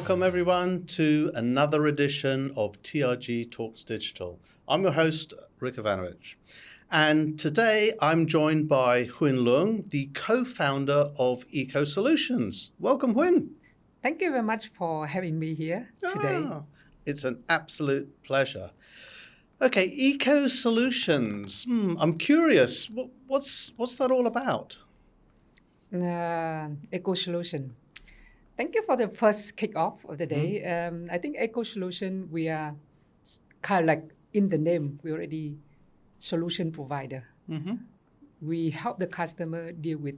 Welcome everyone to another edition of TRG Talks Digital. I'm your host, Rick Ivanovic. And today I'm joined by Huyen Luong, the co-founder of Eco Solutions. Welcome, Huyen. Thank you very much for having me here today. It's an absolute pleasure. Okay, Eco Solutions. I'm curious, what's that all about? Eco Solution. Thank you for the first kickoff of the day. I think Eco Solution, we are kind of like in the name, we're already solution provider. We help the customer deal with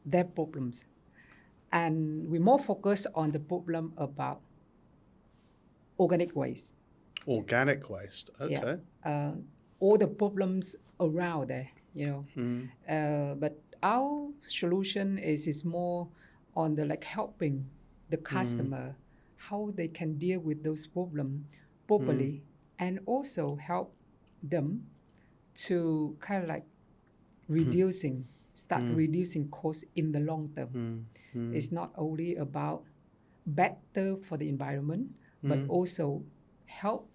their problems. And we more focus on the problem about organic waste. Organic waste, okay. Yeah. All the problems around there, but our solution is more on the like helping the customer how they can deal with those problems properly and also help them to kind of like reducing costs in the long term. It's not only about better for the environment, but also help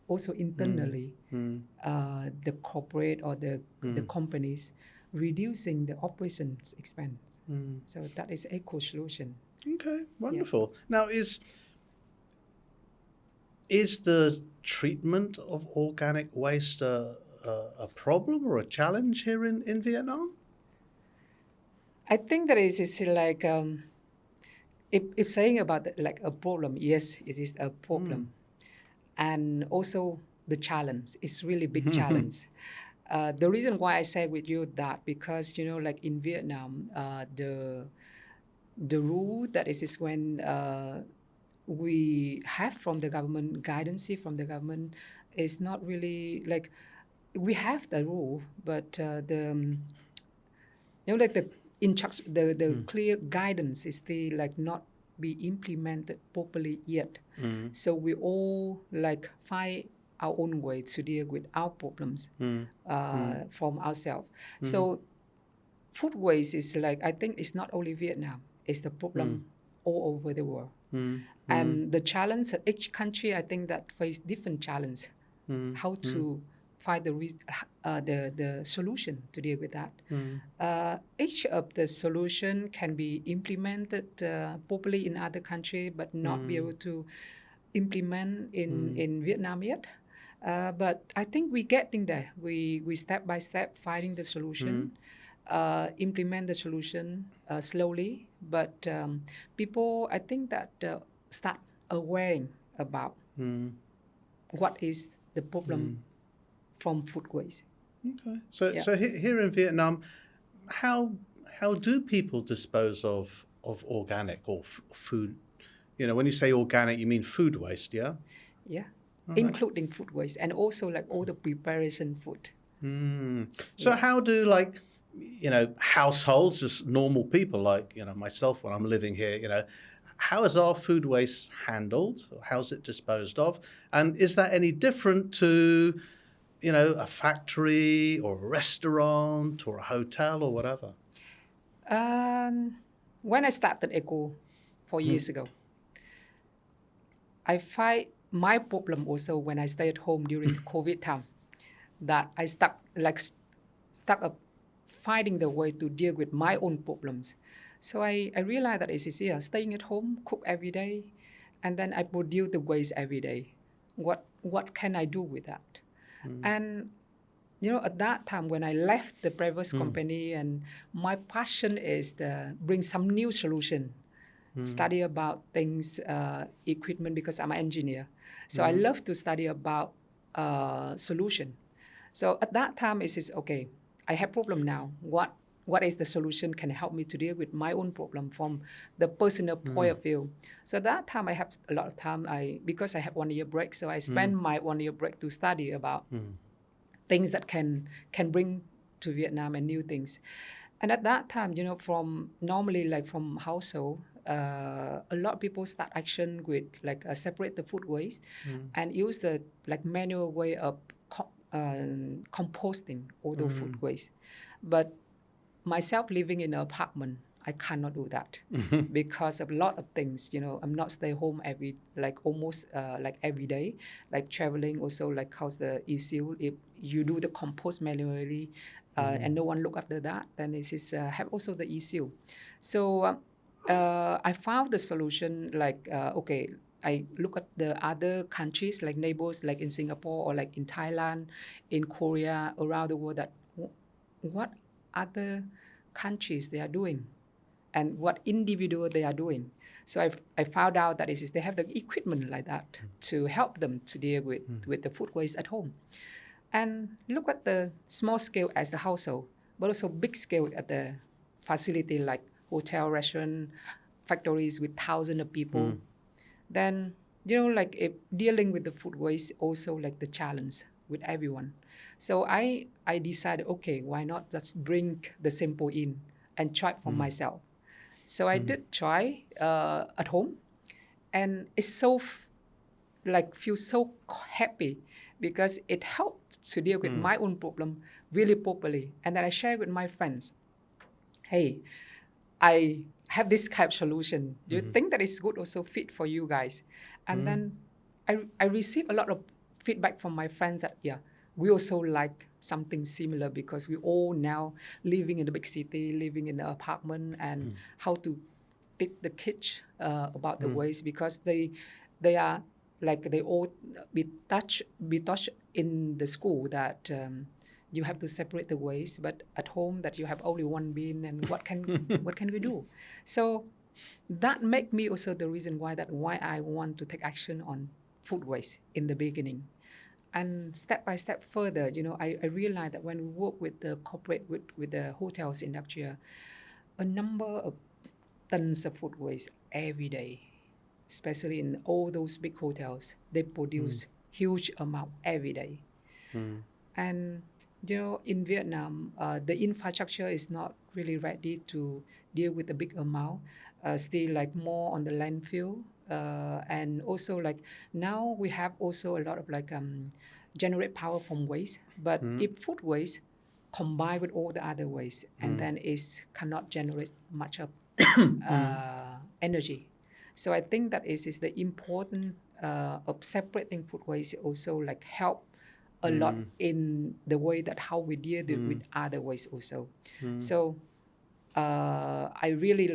also internally the corporate or the companies reducing the operations expense. So that is Eco Solution. Okay, wonderful. Yeah. Now, is the treatment of organic waste a problem or a challenge here in Vietnam? I think that is like if saying about like a problem, yes, it is a problem, and also the challenge is really big challenge. The reason why I say with you that because like in Vietnam, the rule that is when we have from the government guidance from the government is not really like we have the rule, but the instruction, the clear guidance is still like not be implemented properly yet. So we all like find our own way to deal with our problems from ourselves. So food waste is like, I think it's not only Vietnam, it's the problem all over the world. And the challenge at each country, I think that face different challenge, how to find the solution to deal with that. Each of the solution can be implemented properly in other country, but not be able to implement in Vietnam yet. But I think we're getting there. We step by step finding the solution, implement the solution slowly. But people, I think that start aware about what is the problem from food waste. Okay. So here in Vietnam, how do people dispose of organic or food? When you say organic, you mean food waste, yeah? Yeah, including food waste and also like all the preparation food. So how do households, just normal people like myself when I'm living here, how is our food waste handled? Or how's it disposed of? And is that any different to a factory or a restaurant or a hotel or whatever? When I started Eco 4 years ago, I find my problem also when I stay at home during COVID time, that I stuck up finding the way to deal with my own problems. So I realized that it's easier staying at home, cook every day, and then I produce the waste every day. What can I do with that? And at that time when I left the previous company, and my passion is to bring some new solution, study about things, equipment, because I'm an engineer. So I love to study about solution. So at that time it is okay, I have problem now. What is the solution can help me to deal with my own problem from the personal point of view? So at that time I have a lot of time. Because I have 1 year break, so I spend my 1 year break to study about things that can bring to Vietnam and new things. And at that time, from normally like from household, a lot of people start action with like separate the food waste and use the like manual way of composting all the food waste. But myself living in an apartment, I cannot do that because of a lot of things. I'm not stay home almost every day, like traveling also, like how's the issue if you do the compost manually and no one look after that, then this is have also the issue. So I found the solution okay, I look at the other countries like neighbors, like in Singapore or like in Thailand, in Korea, around the world, that what other countries they are doing and what individual they are doing. So I found out that they have the equipment like that to help them to deal with the food waste at home. And look at the small scale as the household, but also big scale at the facility like hotel, restaurant, factories with thousands of people. Then, like if dealing with the food waste also like the challenge with everyone. So I decided, okay, why not just bring the sample in and try it for myself. So I did try at home, and it's feel so happy because it helped to deal with my own problem really properly. And then I share with my friends, hey, I have this kind of solution. Do you think that is good also fit for you guys? And then I receive a lot of feedback from my friends that, yeah, we also like something similar because we all now living in the big city, living in the apartment, and how to teach the kids about the waste because they are like they all be taught in the school that you have to separate the waste, but at home that you have only one bin, and what can we do? So that make me also the reason why I want to take action on food waste in the beginning. And step by step further, I realized that when we work with the corporate, with the hotels industry, a number of tons of food waste every day, especially in all those big hotels. They produce huge amount every day. And in Vietnam, the infrastructure is not really ready to deal with the big amount. Still like more on the landfill, and also like now we have also a lot of generate power from waste. But if food waste combined with all the other waste, and then it cannot generate much of energy. So I think that is the important of separating food waste also like help a lot in the way that how we deal with other waste also. So I really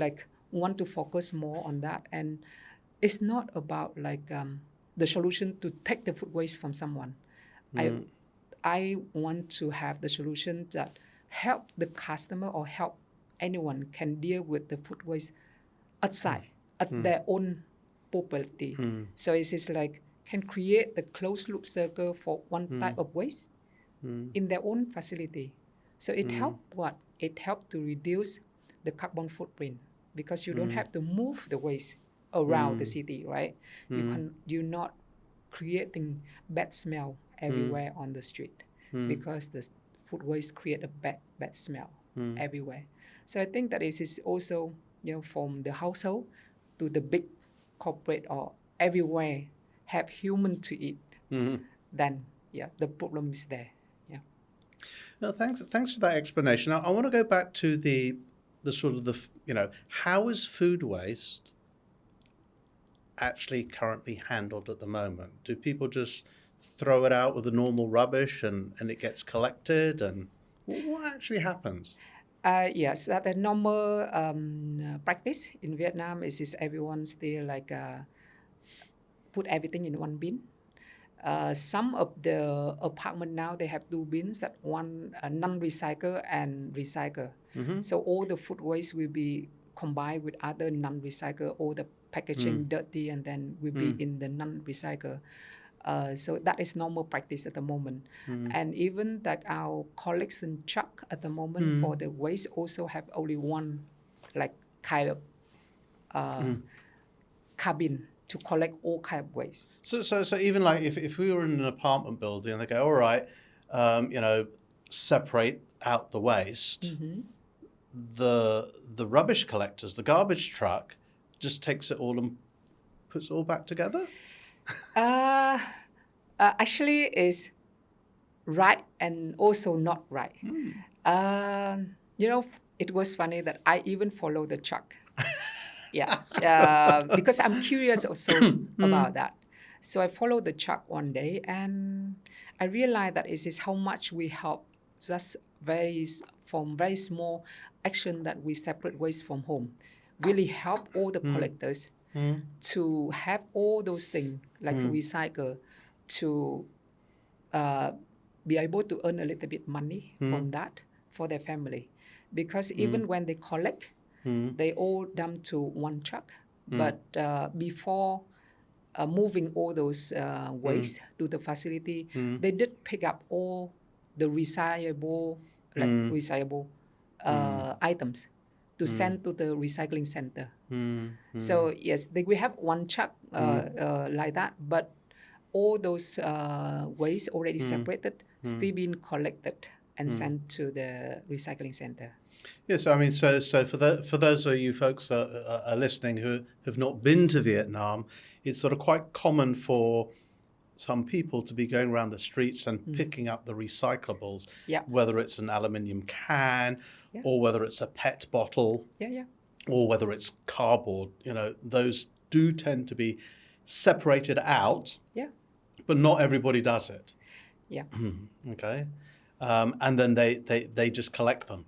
want to focus more on that, and it's not about the solution to take the food waste from someone. I want to have the solution that help the customer or help anyone can deal with the food waste outside at their own property. So it is can create the closed loop circle for one type of waste in their own facility. So it help what? It help to reduce the carbon footprint because you don't have to move the waste around the city, right? You're not creating bad smell everywhere on the street because the food waste create a bad smell everywhere. So I think that is also from the household to the big corporate or everywhere have human to eat, then the problem is there. Yeah. No, thanks for that explanation. I want to go back to the sort of how is food waste actually currently handled at the moment? Do people just throw it out with the normal rubbish and it gets collected, and what actually happens? Yes, that a normal practice in Vietnam is everyone still put everything in one bin. Some of the apartment now they have two bins, that one non-recycle and recycle. So all the food waste will be combined with other non-recycle, all the packaging dirty, and then will be in the non-recycle. So that is normal practice at the moment. And even our collection truck at the moment for the waste also have only one kind of cabin to collect all kind of waste. So even if we were in an apartment building and they go, all right, separate out the waste, the rubbish collectors, the garbage truck, just takes it all and puts it all back together? Actually, is right and also not right. it was funny that I even follow the truck. Yeah, because I'm curious also about that. So I followed the truck one day, and I realized that it is how much we help just from very small action that we separate waste from home, really help all the collectors to have all those things like to recycle, to be able to earn a little bit money from that for their family, because even when they collect, they all dump to one truck. But before moving all those waste to the facility, they did pick up all the recyclable, items to send to the recycling center. So yes, we have one truck like that, but all those waste already separated, still being collected and sent to the recycling center. Yes, I mean, so for those of you folks are listening who have not been to Vietnam, it's sort of quite common for some people to be going around the streets and picking up the recyclables, whether it's an aluminium can or whether it's a PET bottle or whether it's cardboard. Those do tend to be separated out, but not everybody does it. Okay. And then they just collect them.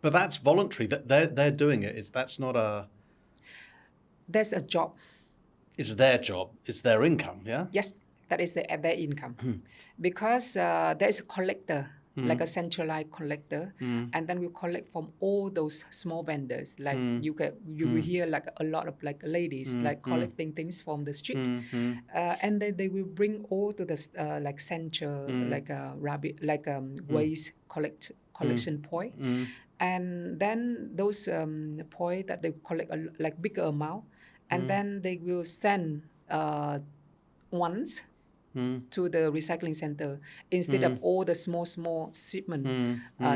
But that's voluntary. They're doing it. That's not That's a job. It's their job. It's their income, yeah? Yes, that is their income. Because there is a collector, like a centralized collector, and then we collect from all those small vendors. Like you will hear like a lot of like ladies like collecting things from the street, and then they will bring all to the like central like waste collection point. And then those point that they collect like bigger amount, and then they will send once to the recycling center instead of all the small shipment.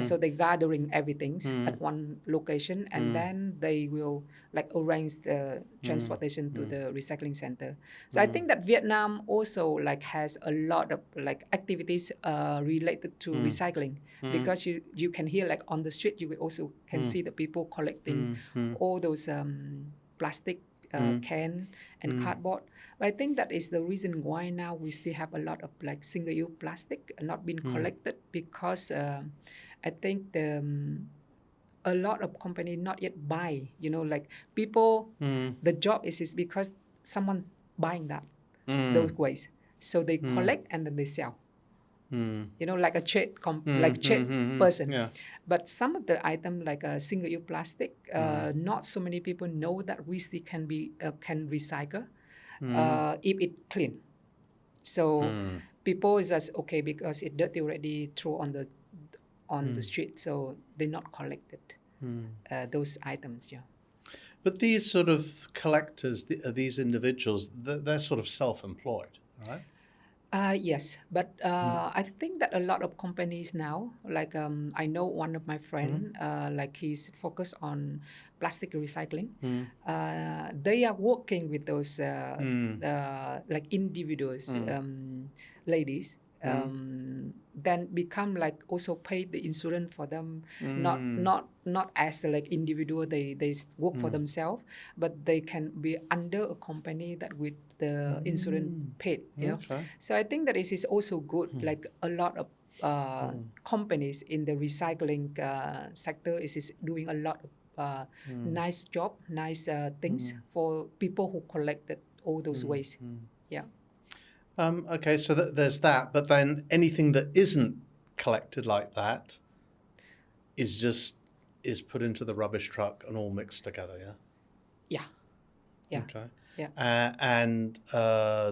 So they gathering everything at one location, and then they will like arrange the transportation to the recycling center. So I think that Vietnam also like has a lot of like activities related to recycling, because you can hear like on the street, you also can see the people collecting all those plastic can and cardboard. But I think that is the reason why now we still have a lot of like single-use plastic not being collected, because I think a lot of company not yet buy. Like people, the job is because someone buying those waste, so they collect and then they sell. Like a trade person. Yeah. But some of the item like a single-use plastic, not so many people know that we still can recycle if it clean. So people is just okay because it dirty already throw on the street, so they not collected those items. Yeah. But these sort of collectors, these individuals, they're sort of self-employed, right? Yes, but I think that a lot of companies now, like I know one of my friend, like he's focused on plastic recycling. They are working with those like individuals, ladies. Then become like also pay the insurance for them, not as like individual they work for themselves, but they can be under a company that with the insurance paid. Okay. So I think that it is also good. Like a lot of companies in the recycling sector is doing a lot of nice job, nice things for people who collected all those waste. Yeah. Okay, so there's that, but then anything that isn't collected like that is put into the rubbish truck and all mixed together, yeah? Yeah. Yeah. Okay. Yeah. And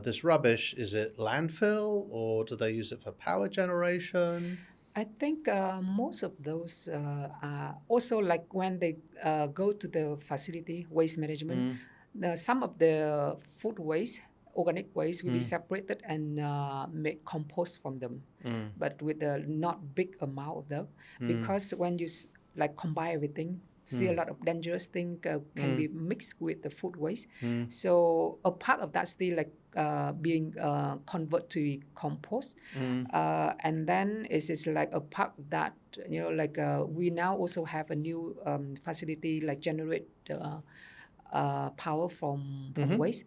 this rubbish, is it landfill or do they use it for power generation? I think most of those are also like when they go to the facility waste management, some of the food waste, organic waste will be separated and make compost from them, but with a not big amount of them, because when you like combine everything, still a lot of dangerous things can be mixed with the food waste. So a part of that still like being converted to compost, and then it is like a part that we now also have a new facility like generate power from waste,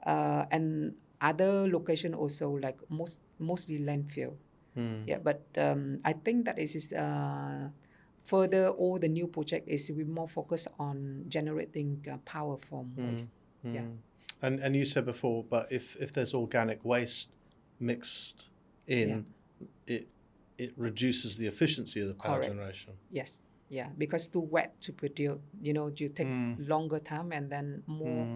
and other location also like mostly landfill. Yeah, but I think that is further all the new project is we more focus on generating power from waste. Yeah. And you said before, but if there's organic waste mixed in, it reduces the efficiency of the power Correct. generation. Yes. Yeah, because too wet to produce, you take longer time and then more,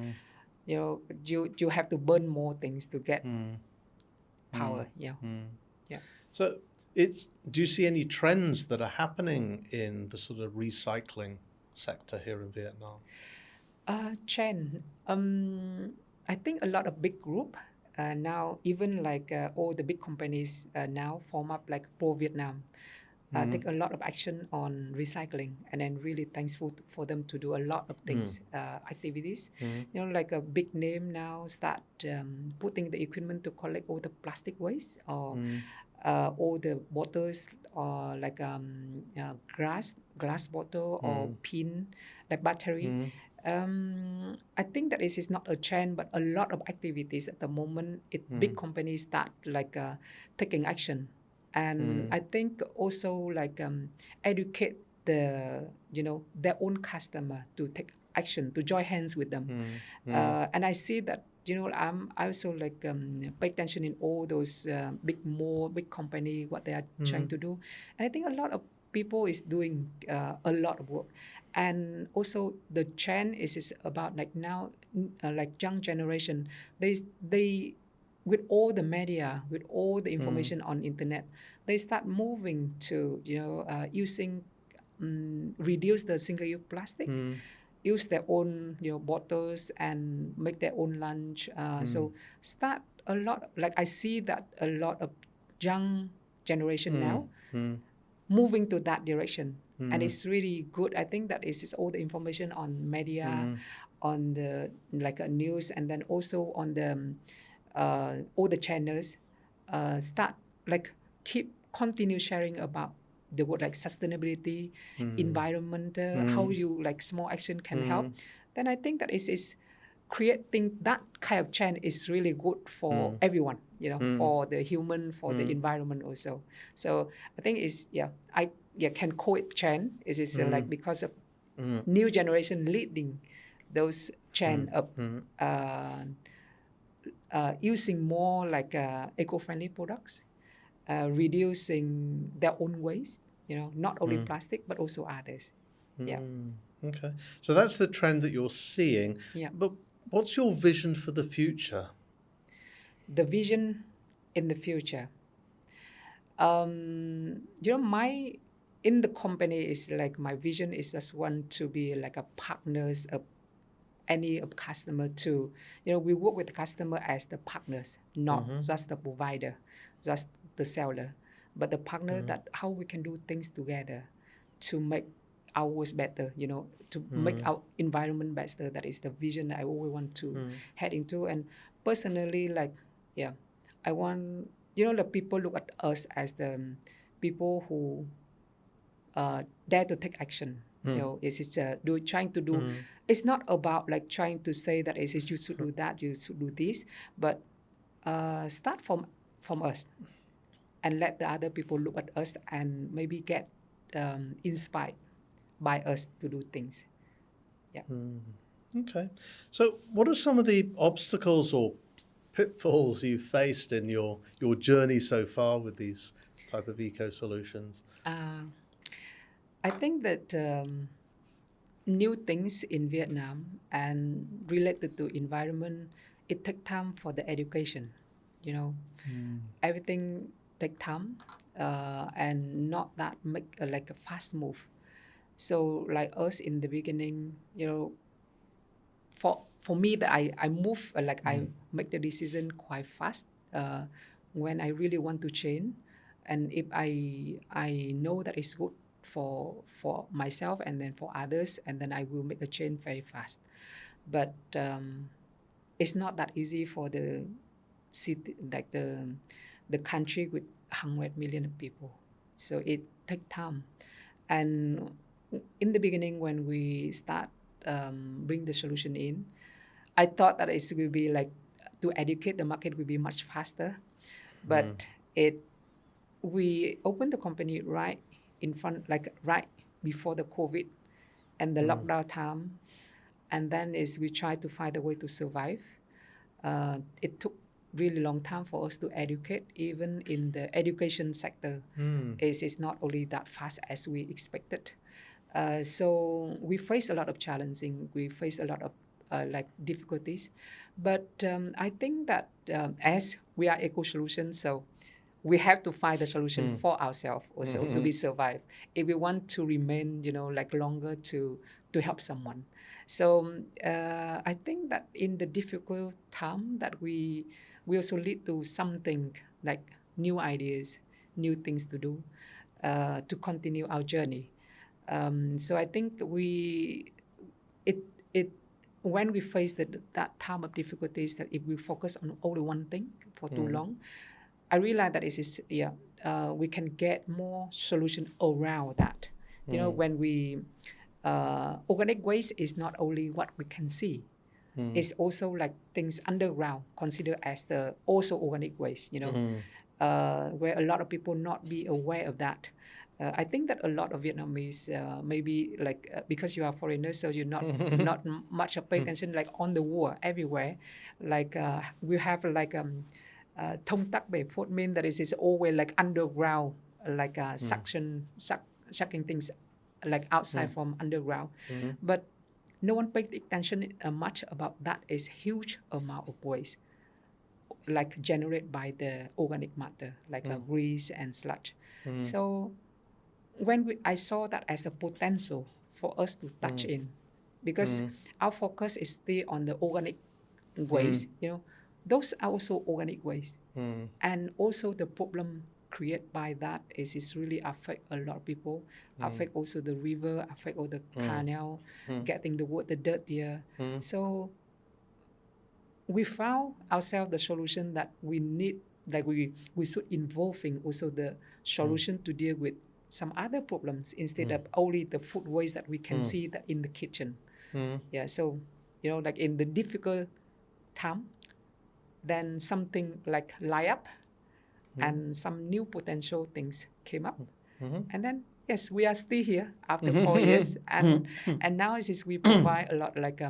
you have to burn more things to get power. Yeah. Yeah. So do you see any trends that are happening in the sort of recycling sector here in Vietnam? Trend. I think a lot of big group now, even like all the big companies now form up like Pro Vietnam. Take a lot of action on recycling, and then really thankful for them to do a lot of things, activities. Like a big name now start putting the equipment to collect all the plastic waste or all the bottles or like glass bottle or pin like battery. I think that is not a trend, but a lot of activities at the moment. Big companies start like taking action. And I think also like educate their own customer to take action, to join hands with them. And I see that I also like pay attention in all those big company what they are trying to do, and I think a lot of people is doing a lot of work. And also the trend is about like now like young generation, they with all the media, with all the information on internet, they start moving to using reduce the single-use plastic, use their own bottles and make their own lunch. So start a lot. Like I see that a lot of young generation now moving to that direction, and it's really good. I think that is all the information on media, on the like a news, and then also on the all the channels start like continue sharing about the word like sustainability, environment, how you like small action can help. Then I think that is creating that kind of trend is really good for everyone, for the human, for the environment also. So I think I can call it trend. It is like because of new generation leading those trend of using more like eco-friendly products, reducing their own waste, not only plastic but also others. Yeah. Okay, so that's the trend that you're seeing. Yeah. But what's your vision for the future? The vision in the future. My in the company is like my vision is just want to be like a partners of any customer to, we work with the customer as the partners, not just the provider, just the seller, but the partner that how we can do things together to make ours better, to make our environment better. That is the vision that I always want to head into. And personally, like, I want, the people look at us as the people who dare to take action. It's trying to do. It's not about like trying to say that you should do that, you should do this, but start from us, and let the other people look at us and maybe get inspired by us to do things. Yeah. Okay. So what are some of the obstacles or pitfalls you've faced in your journey so far with these type of eco solutions? I think that new things in Vietnam and related to environment, it takes time for the education. Everything take time and not that make like a fast move. So like us in the beginning, for me that I move I make the decision quite fast when I really want to change, and if I know that it's good for myself and then for others, and then I will make a change very fast. But it's not that easy for the city, like the country with 100 million people. so it takes time. And in the beginning, when we start bring the solution in, I thought that it will be like to educate the market will be much faster, but we opened the company right in front, like right before the COVID and the lockdown time, and then is we try to find a way to survive. It took really long time for us to educate, even in the education sector. It's not only that fast as we expected. So we face a lot of challenging. We face a lot of like difficulties, but I think that as we are eco solutions, so we have to find the solution for ourselves also to be survive. If we want to remain, like longer to help someone. So I think that in the difficult time that we also lead to something like new ideas, new things to do, to continue our journey. So I think it when we face that time of difficulties, that if we focus on only one thing for too long, I realize that we can get more solution around that. When we organic waste is not only what we can see, it's also like things underground considered as the also organic waste. Where a lot of people not be aware of that. I think that a lot of Vietnamese maybe like because you are foreigners, so you're not much of pay attention like on the wall everywhere. Like we have like thông tắc bể phốt mean that is always like underground, like sucking things like outside from underground. But no one paid attention much about that is huge amount of waste like generated by the organic matter, like grease and sludge. So when I saw that as a potential for us to touch in, because our focus is still on the organic waste, those are also organic waste. And also the problem created by that is it's really affect a lot of people, affect also the river, affect all the canal, getting the water dirtier. So we found ourselves the solution that we need, like we should involving also the solution to deal with some other problems instead of only the food waste that we can see that in the kitchen. Yeah, so like in the difficult time, then something like light up and some new potential things came up. And then yes, we are still here after 4 years, and now is we provide a lot like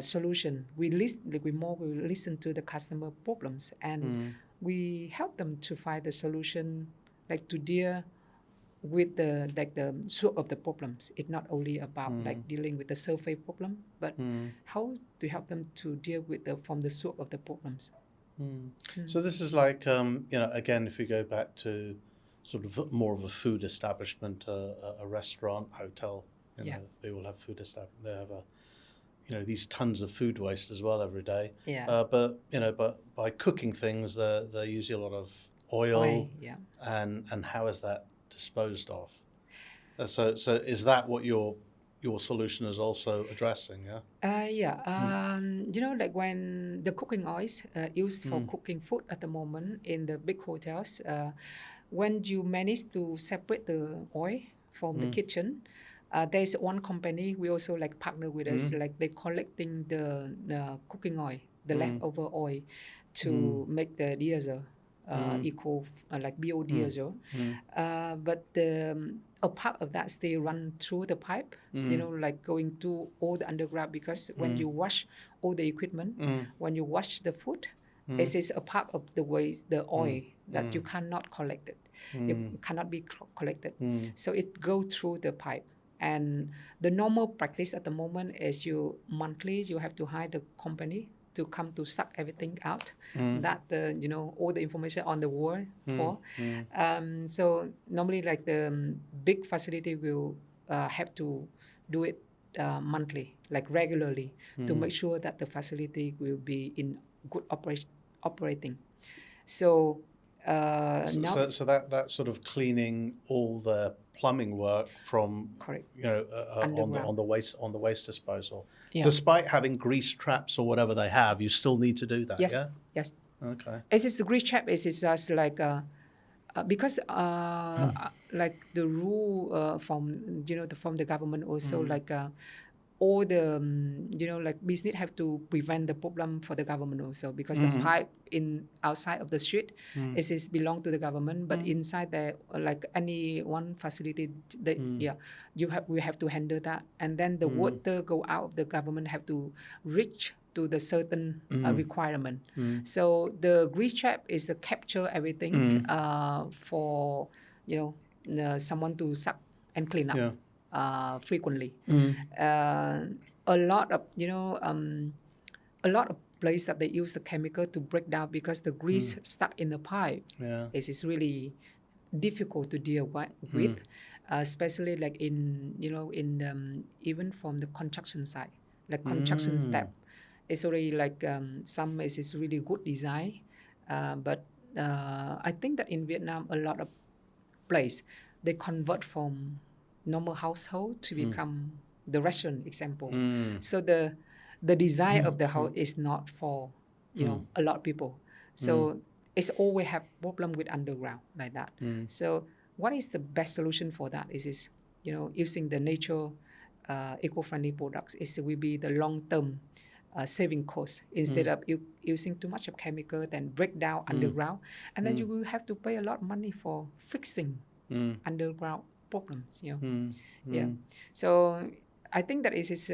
solution. We listen to the customer problems, and we help them to find the solution, like to deal with the source of the problems. It's not only about like dealing with the surface problem, but how to help them to deal with from the source of the problems. So this is like again, if we go back to sort of more of a food establishment, a restaurant, hotel, they will have food establishment. They have these tons of food waste as well every day. But by cooking things, they use a lot of oil. And how is that disposed of? So is that what your solution is also addressing? Like when the cooking oils used for cooking food at the moment in the big hotels, when you manage to separate the oil from the kitchen, there's one company we also like partner with us, like they collecting the cooking oil, the leftover oil, to make the diesel, eco like biodiesel. But a part of that still run through the pipe, like going to all the underground, because when you wash all the equipment, when you wash the food, it is a part of the waste, the oil that you cannot collect it. You cannot be collected. So it go through the pipe. And the normal practice at the moment is you have to hire the company to come to suck everything out, that all the information on the wall for. So normally like the big facility will have to do it monthly, like regularly, to make sure that the facility will be in good operating. So now, so that sort of cleaning all the plumbing work from correct, on the waste disposal, despite having grease traps or whatever they have, you still need to do that. Yes. Okay. It is the grease trap. It is just like because like the rule from from the government also like all the like business have to prevent the problem for the government also, because the pipe in outside of the street is belong to the government, but inside there like any one facility that we have to handle that, and then the water go out of the government have to reach to the certain requirement. So the grease trap is to capture everything for someone to suck and clean up frequently. A lot of a lot of place that they use the chemical to break down, because the grease stuck in the pipe is really difficult to deal with, especially like in even from the construction side, like construction step. It's already like some is really good design, but I think that in Vietnam a lot of place they convert from normal household to become the restaurant example. So the design of the house is not for a lot of people. So it's always have problem with underground like that. So what is the best solution for that is using the nature eco-friendly products will be the long-term saving cost, instead of using too much of chemical then break down underground, and then you will have to pay a lot of money for fixing underground problems. So I think that is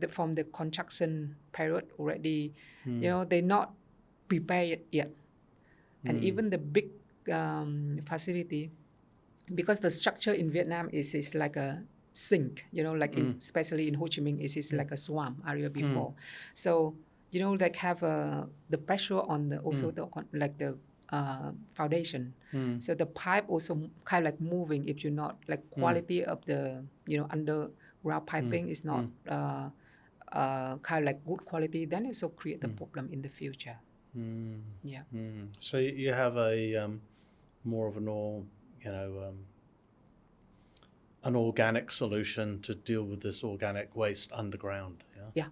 from the construction period already. They're not prepared yet, and even the big facility, because the structure in Vietnam is like a sink, like especially in Ho Chi Minh, is like a swamp area before. So like have the pressure on the also the like the foundation. So the pipe also kind of like moving. If you're not like quality of the underground piping is not kind of like good quality, then it also create the problem in the future. Yeah. So you have a more of an organic solution to deal with this organic waste underground. Yeah.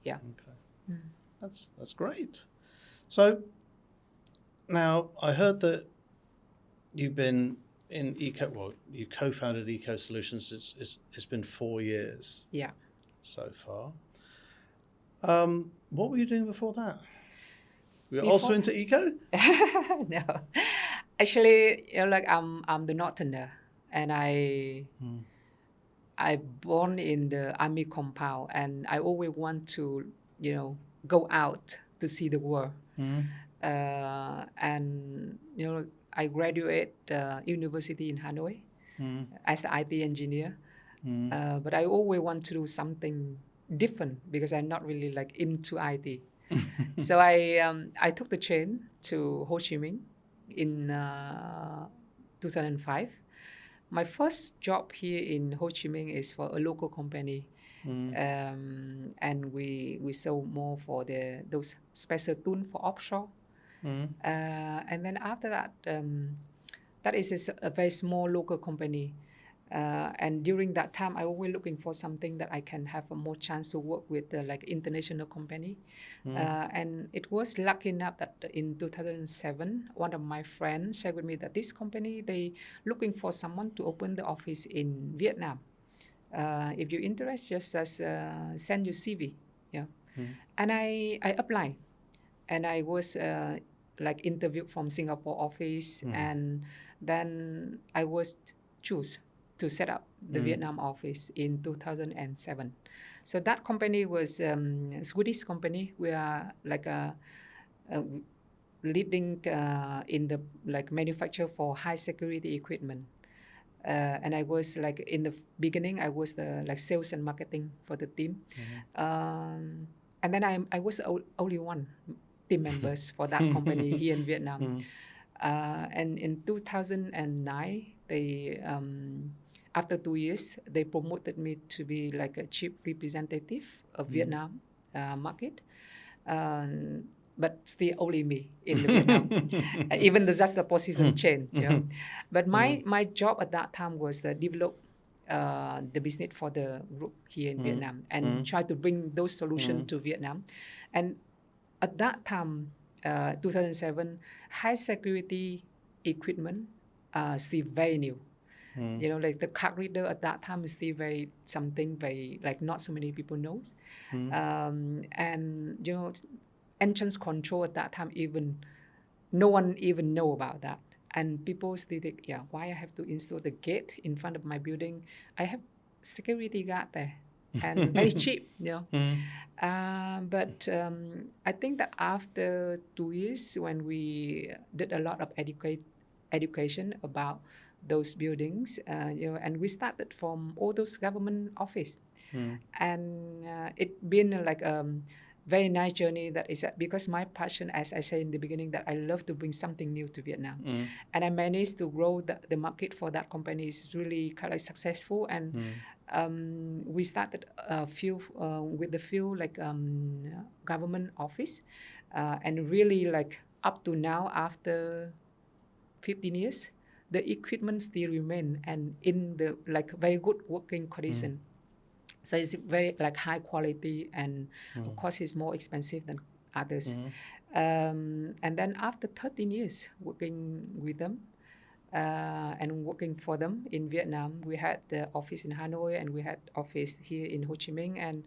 Okay. That's great. So now I heard that you've been in you co-founded Eco Solutions. It's been 4 years. So far. What were you doing before that? Were you also into eco? No, actually, like I'm the northerner, and I born in the army compound, and I always want to go out to see the world. And I graduate university in Hanoi as an IT engineer, but I always want to do something different because I'm not really like into IT. So I took the train to Ho Chi Minh in 2005. My first job here in Ho Chi Minh is for a local company, and we sell more for those special tools for offshore. And then after that, that is a very small local company. And during that time, I always looking for something that I can have a more chance to work with like international company. And it was lucky enough that in 2007, one of my friends shared with me that this company, they looking for someone to open the office in Vietnam. If you're interested, just send your CV. And I applied, and I was like interviewed from Singapore office, and then I was choose to set up the Vietnam office in 2007. So that company was a Swedish company. We are like a leading in the like manufacture for high security equipment. And I was like in the beginning, I was the like sales and marketing for the team. And then I was only one team members for that company here in Vietnam. And in 2009, they after 2 years, they promoted me to be like a chief representative of Vietnam market. But still only me in the Vietnam, even though just the position changed. But my job at that time was to develop the business for the group here in Vietnam and try to bring those solutions to Vietnam. And at that time, 2007, high security equipment still very new. You know, like the card reader at that time is still very like not so many people knows. And you know, entrance control at that time even no one even know about that. And people still think, yeah, why I have to install the gate in front of my building? I have security guard there, and very cheap, you know. But I think that after 2 years, when we did a lot of education about those buildings, you know, and we started from all those government office, and it been like very nice journey. That is because my passion, as I said in the beginning, that I love to bring something new to Vietnam, and I managed to grow the market for that company is really kind of successful. And we started a few with a few like government office, and really like up to now after 15 years, the equipment still remain and in the like very good working condition. So it's very like high quality, and of course it's more expensive than others. And then after 13 years working with them and working for them in Vietnam, we had the office in Hanoi and we had office here in Ho Chi Minh. And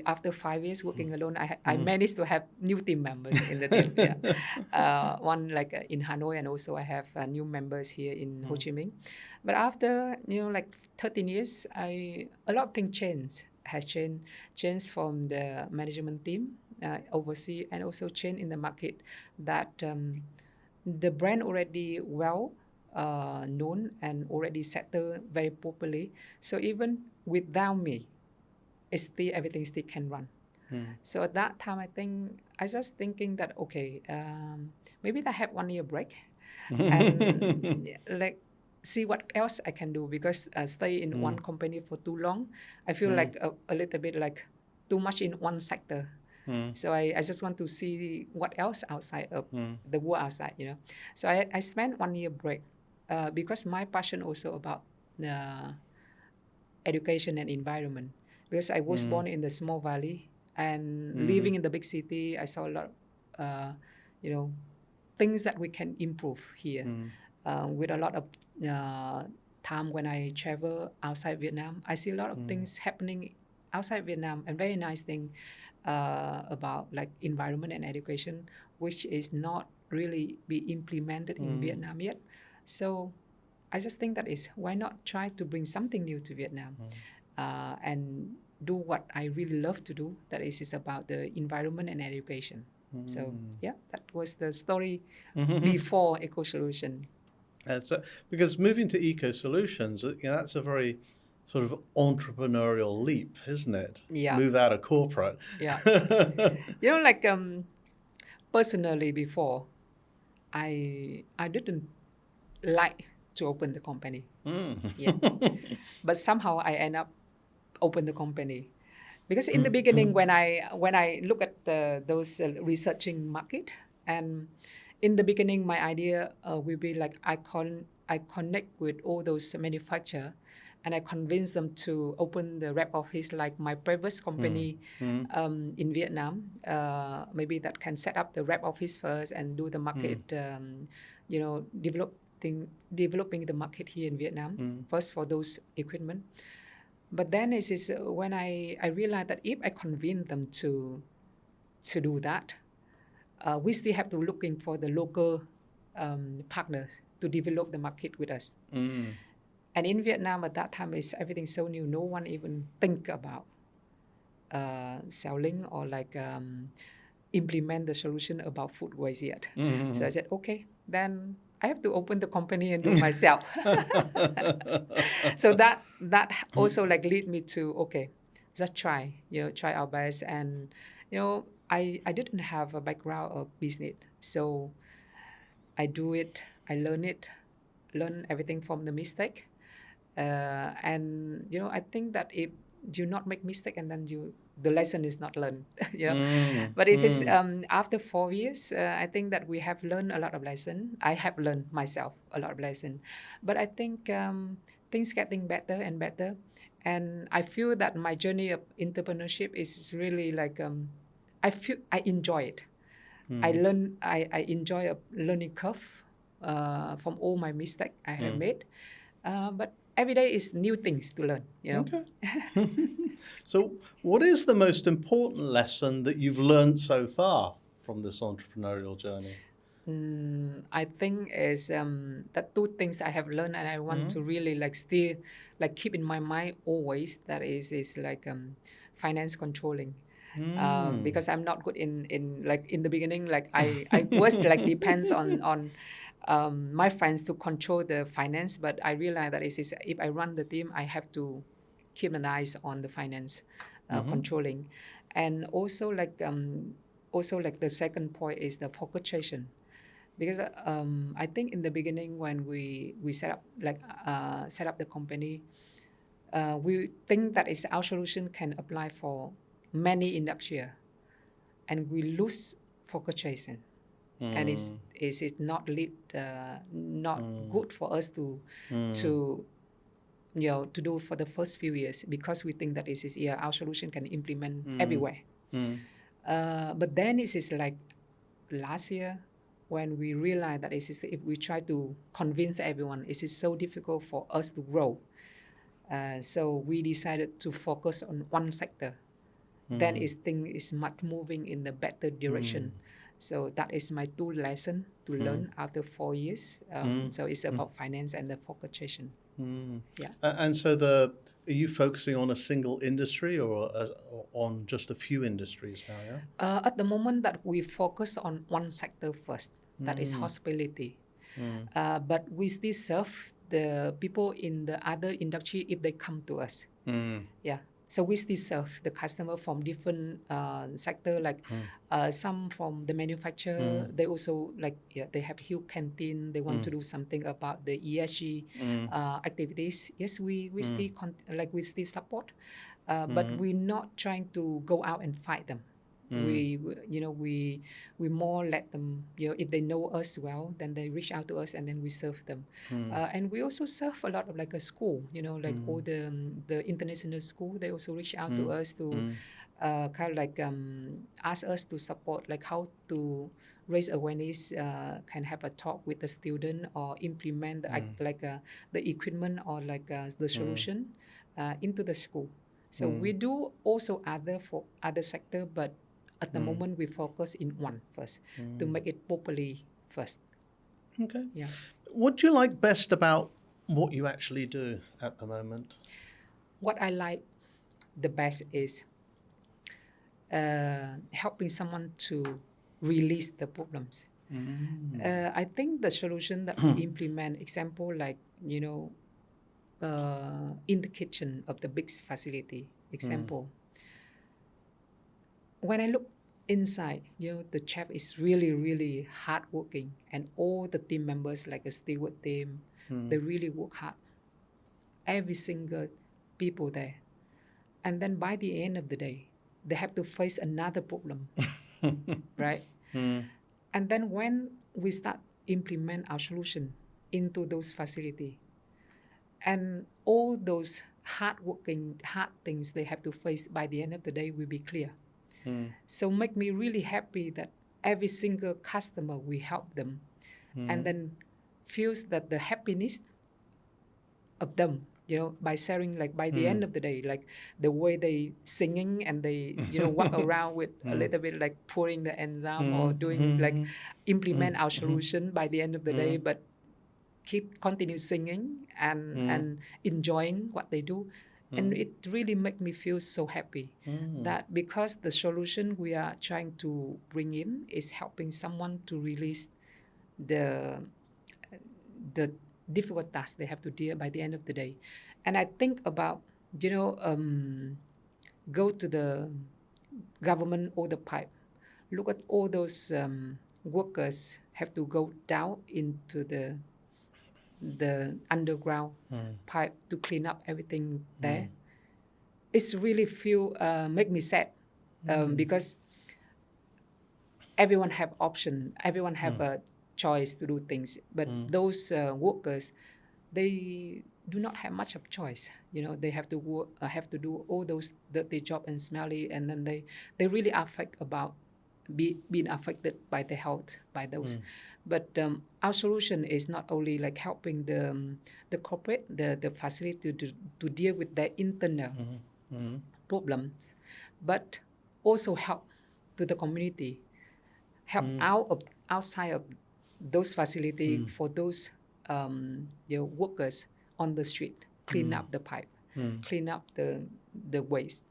after 5 years working alone, I managed to have new team members in the team. Yeah. One like in Hanoi, and also I have new members here in Ho Chi Minh. But after like 13 years, a lot of things has changed from the management team overseas, and also changed in the market that the brand already well known and already settled very popularly. So even without me, everything still can run. So at that time, I just thinking that okay, maybe I have 1 year break, and like see what else I can do, because stay in one company for too long, I feel like a little bit like too much in one sector. So I just want to see what else outside of the world outside, So I spent 1 year break because my passion also about education and environment. Because I was born in the small valley, and living in the big city, I saw a lot of, things that we can improve here. With a lot of time when I travel outside Vietnam, I see a lot of things happening outside Vietnam, and very nice thing about like environment and education, which is not really be implemented in Vietnam yet. So I just think that is why not try to bring something new to Vietnam and do what I really love to do. That is about the environment and education. So yeah, that was the story before Eco Solution. So, because moving to Eco Solutions, that's a very sort of entrepreneurial leap, isn't it? Yeah. Move out of corporate. Yeah. Like personally before, I didn't like to open the company. Yeah. But somehow I end up open the company. Because in the beginning, when I look at those researching market, and in the beginning, my idea will be like I connect with all those manufacturers, and I convince them to open the rep office like my previous company in Vietnam. Maybe that can set up the rep office first and do the market, developing the market here in Vietnam first for those equipment. But then it is when I realized that if I convince them to do that, we still have to looking for the local partners to develop the market with us. And in Vietnam at that time, is everything so new. No one even think about selling or like implement the solution about food waste yet. So I said, okay, then I have to open the company and do myself. So that also like lead me to okay, just try our best. And I didn't have a background of business, so I do it, I learn everything from the mistake. And I think that if you not make mistake, and then the lesson is not learned. But it is after 4 years, I think that we have learned a lot of lesson. I have learned myself a lot of lesson, but I think things getting better and better, and I feel that my journey of entrepreneurship is really like I enjoy it. I enjoy a learning curve from all my mistakes I have made. But every day is new things to learn, Okay. So what is the most important lesson that you've learned so far from this entrepreneurial journey? I think is the two things I have learned and I want to really still keep in my mind always, that is finance controlling. Because I'm not good in the beginning, I was depends on my friends to control the finance, but I realized that is if I run the team, I have to keep an eye on the finance controlling. And also the second point is the focusation, because I think in the beginning when we set up the company, we think that is our solution can apply for many industry, and we lose focusation, and it's not not good for us to to do for the first few years, because we think that our solution can implement everywhere. But then it is like last year when we realized that if we try to convince everyone, it is so difficult for us to grow. So we decided to focus on one sector. Then thing is much moving in the better direction. So that is my two lesson to learn after 4 years. So it's about finance and the focusation. Yeah. And so are you focusing on a single industry or on just a few industries now? Yeah. At the moment that we focus on one sector first, that is hospitality. But we still serve the people in the other industry if they come to us. Yeah. So we still serve the customer from different sector, some from the manufacturer. They also they have huge canteen. They want to do something about the ESG activities. Yes, we still we still support, but we're not trying to go out and fight them. We more let them, if they know us well, then they reach out to us and then we serve them. And we also serve a lot of a school, all the international school. They also reach out to us to ask us to support how to raise awareness, can have a talk with the student or implement the equipment or the solution into the school. So we do also other sector, but at the moment we focus in one first to make it properly first. Okay. Yeah. What do you like best about what you actually do at the moment? What I like the best is helping someone to release the problems. I think the solution that we implement, example in the kitchen of the big facility, example. When I look inside, the chef is really, really hardworking, and all the team members, like a steward team, they really work hard. Every single people there. And then by the end of the day, they have to face another problem, right? And then when we start implement our solution into those facilities, and all those hard things they have to face, by the end of the day will be clear. So make me really happy that every single customer we help them, and then feels that the happiness of them, by sharing, by the end of the day, the way they singing and they walk around with a little bit pouring the enzyme or doing implement our solution by the end of the day, but continue singing and enjoying what they do. And it really make me feel so happy that because the solution we are trying to bring in is helping someone to release the difficult tasks they have to deal by the end of the day. And I think about, go to the government or the pipe, look at all those workers have to go down into the underground pipe to clean up everything there. It's really make me sad because everyone have option, everyone have a choice to do things, but those workers, they do not have much of choice. They have to work, have to do all those dirty job and smelly, and then they really affect about being affected by the health by those. But our solution is not only like helping the corporate, the facility to deal with their internal problems, but also help to the community, help outside of those facilities for those workers on the street, clean up the pipe, clean up the waste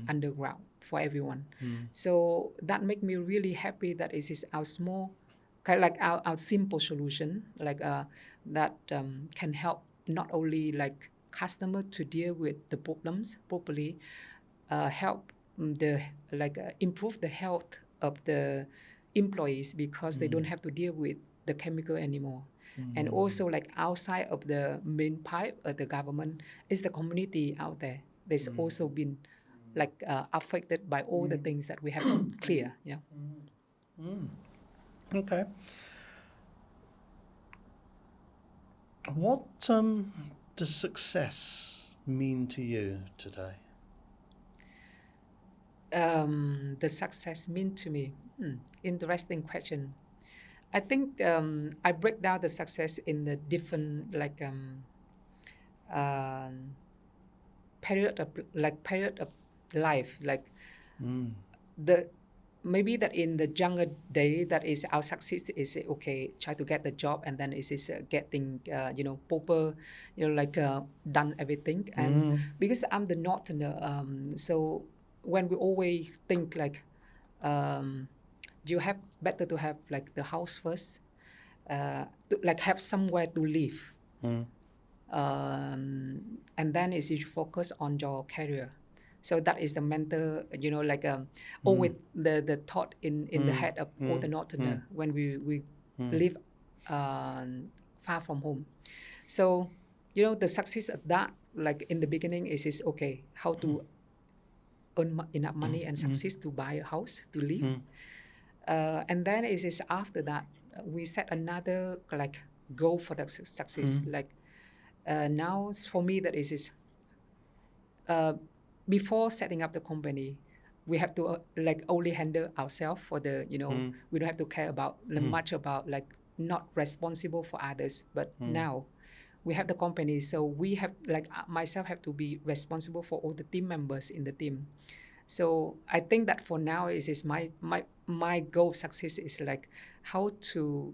underground for everyone. So that make me really happy that it is our small, kind of like our simple solution, like that can help not only like customer to deal with the problems properly, help improve the health of the employees because they don't have to deal with the chemical anymore. And also like outside of the main pipe of the government is the community out there. There's also been like affected by all the things that we have clear. Yeah. Okay. What does success mean to you today? The success mean to me? Interesting question. I think I break down the success in the different period of life. Like the maybe that in the younger day that is our success is okay, try to get the job and then it is getting proper, done everything. And because I'm the northerner, so when we always think like you have better to have like the house first, to like have somewhere to live, and then is you focus on your career. So that is the mental, always the thought in the head of all the northerner when we live far from home. So the success of that, like in the beginning, is okay, how to earn enough money and success to buy a house to live. And then it is after that we set another like goal for the success. Like now for me that is before setting up the company, we have to like only handle ourselves for the we don't have to care about much about like not responsible for others. But now we have the company, so we have like myself have to be responsible for all the team members in the team. So I think that for now is my goal of success is like how to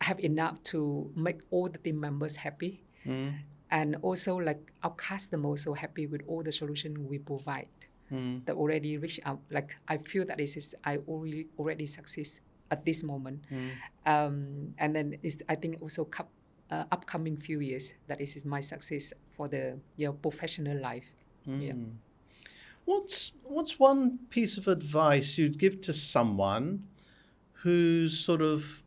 have enough to make all the team members happy, and also like our customer also happy with all the solution we provide. That already reach out. Like I feel that I already success at this moment, and then I think also upcoming few years that is my success for the professional life. Yeah. What's one piece of advice you'd give to someone who's sort of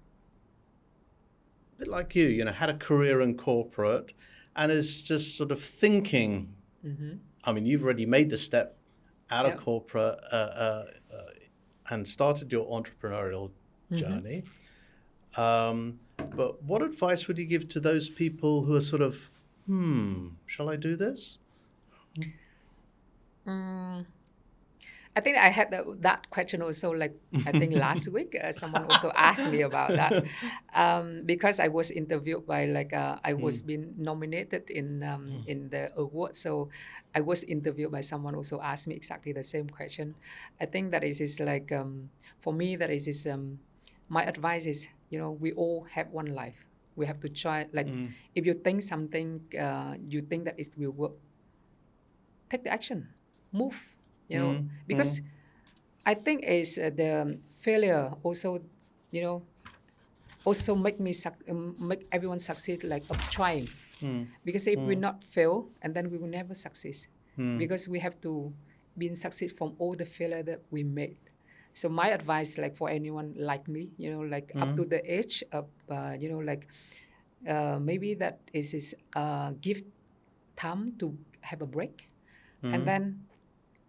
a bit like you, had a career in corporate and is just sort of thinking, I mean, you've already made the step out of corporate and started your entrepreneurial journey. But what advice would you give to those people who are sort of, shall I do this? I think I had that question also, like, I think last week, someone also asked me about that. Because I was interviewed by, I was being nominated in the award. So I was interviewed by someone also asked me exactly the same question. I think that is like, for me, that is my advice is, we all have one life. We have to try, like, if you think something, you think that it will work, take the action, move. Because I think is the failure also, also make everyone succeed, like of trying. Because if we not fail, and then we will never succeed. Because we have to be in success from all the failure that we made. So my advice, like for anyone like me, up to the age of, maybe that is give time to have a break, and then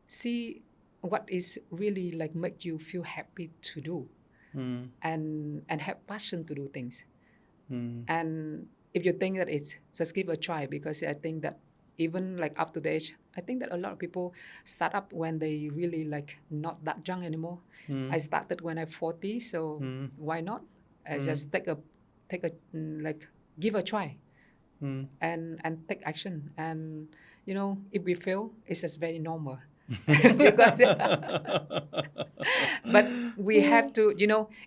see what is really like make you feel happy to do, and have passion to do things. And if you think that it's just give a try, because I think that even like up to the age. I think that a lot of people start up when they really like not that young anymore. I started when I'm 40, so why not? I just take a like give a try and take action. And if we fail, it's just very normal. Because but we have to,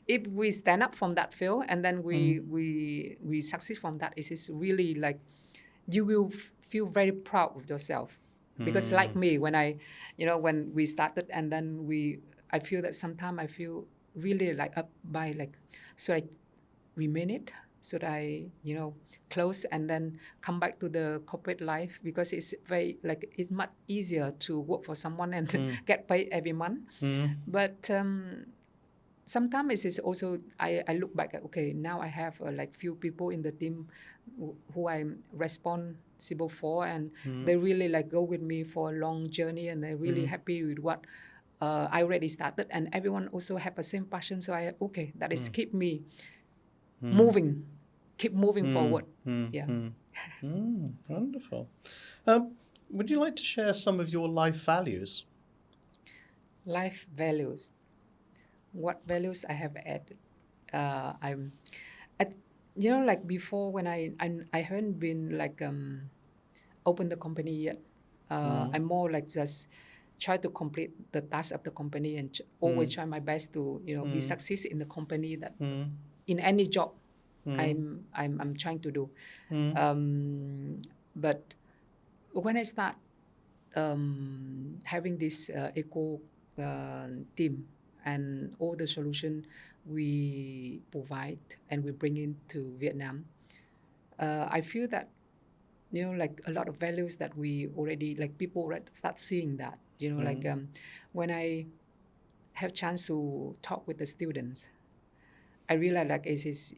if we stand up from that fail and then we succeed from that, it is really like you will feel very proud of yourself. Because like me, when when we started, and then I feel that sometimes I feel really like up by like, should I remain it? Should I, close and then come back to the corporate life? Because it's very like it's much easier to work for someone and get paid every month. But sometimes it is also I look back at, okay, now I have like few people in the team who I'm responsible for, and they really like go with me for a long journey, and they're really happy with what I already started, and everyone also have the same passion. So that is keep me moving, keep moving forward. Yeah. Wonderful. Would you like to share some of your life values? Life values. What values I have added? I'm, at, like before when I haven't been like open the company yet. I'm more like just try to complete the task of the company and always try my best to be success in the company, that in any job I'm trying to do. But when I start having this eco team and all the solution we provide and we bring into Vietnam, I feel that like a lot of values that we already like people already start seeing that like when I have chance to talk with the students, I realize like it is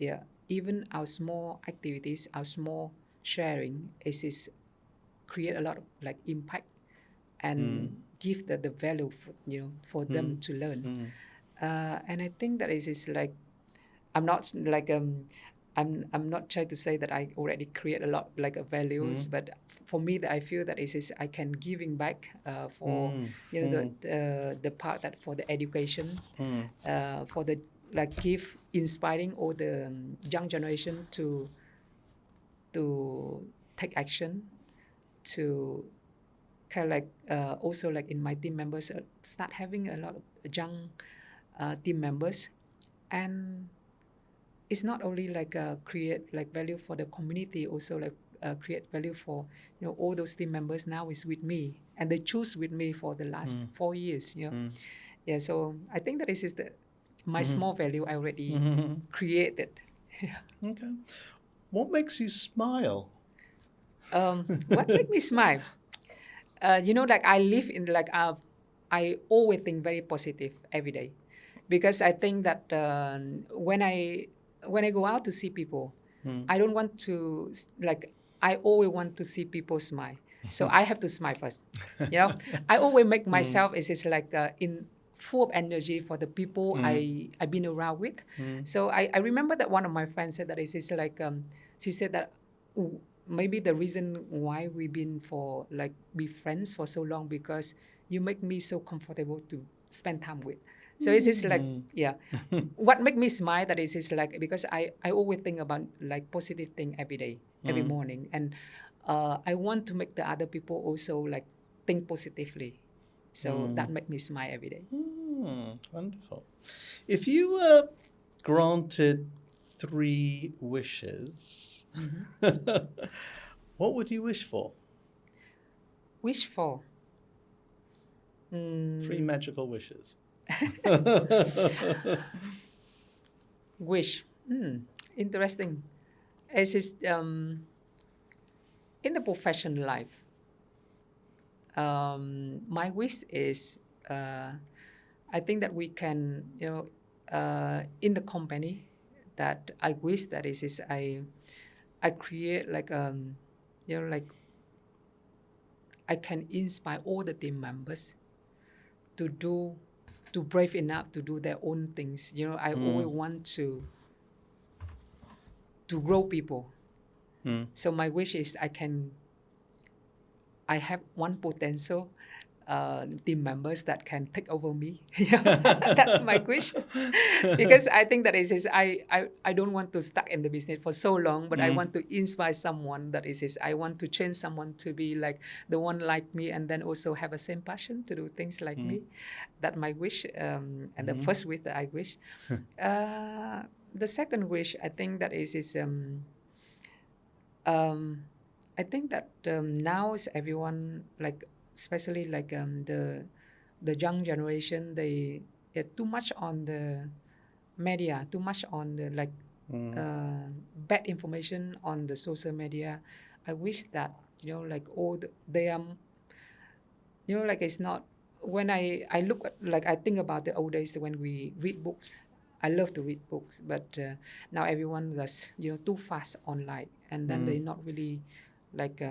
even our small activities, our small sharing is create a lot of like impact and give the value for them to learn. And I think that is like I'm not like I'm not trying to say that I already create a lot like values, but for me that I feel that is I can giving back for the part that for the education, for the like give inspiring all the young generation to take action, to kind of like also like in my team members start having a lot of young team members. And it's not only like create like value for the community, also like create value for all those team members now is with me, and they choose with me for the last 4 years. Yeah, so I think that this is my small value I already created. Okay. What makes you smile? What makes me smile? Like I live in like I always think very positive every day, because I think that when I go out to see people, I don't want to like I always want to see people smile. So I have to smile first. I always make myself is like in full of energy for the people I've been around with. So I remember that one of my friends said that is like she said that maybe the reason why we've been for like be friends for so long, because you make me so comfortable to spend time with. So it's just like what make me smile that is like because I always think about like positive thing every day, every morning, and I want to make the other people also like think positively. So that make me smile every day. Wonderful. If you were granted 3 wishes, what would you wish for? Wish for 3 magical wishes. wish. Interesting. As is in the professional life, my wish is I think that we can in the company that I wish that is I create like like I can inspire all the team members to brave enough to do their own things. I always want to grow people. So my wish is I can I have one potential team members that can take over me. That's my wish. Because I think that I don't want to stuck in the business for so long, but I want to inspire someone that I want to change someone to be like the one like me, and then also have a same passion to do things like me. That's my wish, and the first wish that I wish. The second wish, I think that I think that now is everyone like, especially like the young generation, they get too much on the media, too much on the like bad information on the social media. I wish that like they are like it's not. When I look at, like, I think about the old days when we read books. I love to read books, but now everyone just too fast online, and then they not really like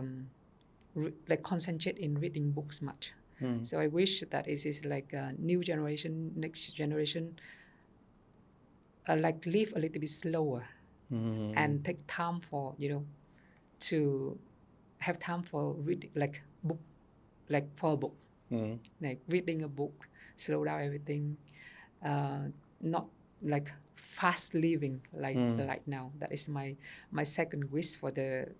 like concentrate in reading books much. So I wish that it is like a new generation, next generation, like live a little bit slower and take time for to have time for reading, like book, like for a book, like reading a book, slow down everything, not like fast living like now. That is my second wish for the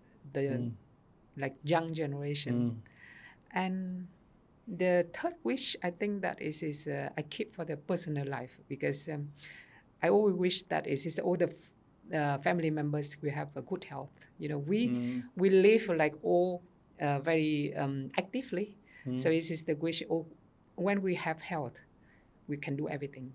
like young generation. And the third wish, I think that is I keep for the personal life, because I always wish that is all the family members we have a good health. We live like all very actively. So this is the wish. Oh, when we have health, we can do everything.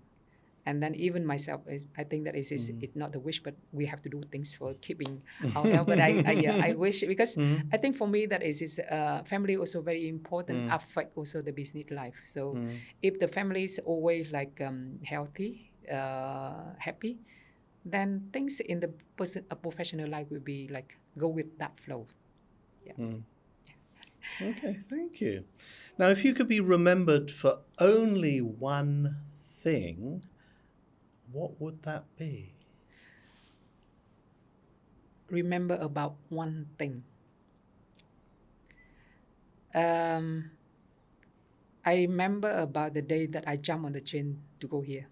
And then even myself, I think that it's not a wish, but we have to do things for keeping our health. But I wish, because I think for me that is family also very important, affect also the business life. So if the family is always like healthy, happy, then things in the professional life will be like go with that flow. Yeah. Okay, thank you. Now, if you could be remembered for only one thing, what would that be? Remember about one thing. I remember about the day that I jumped on the train to go here.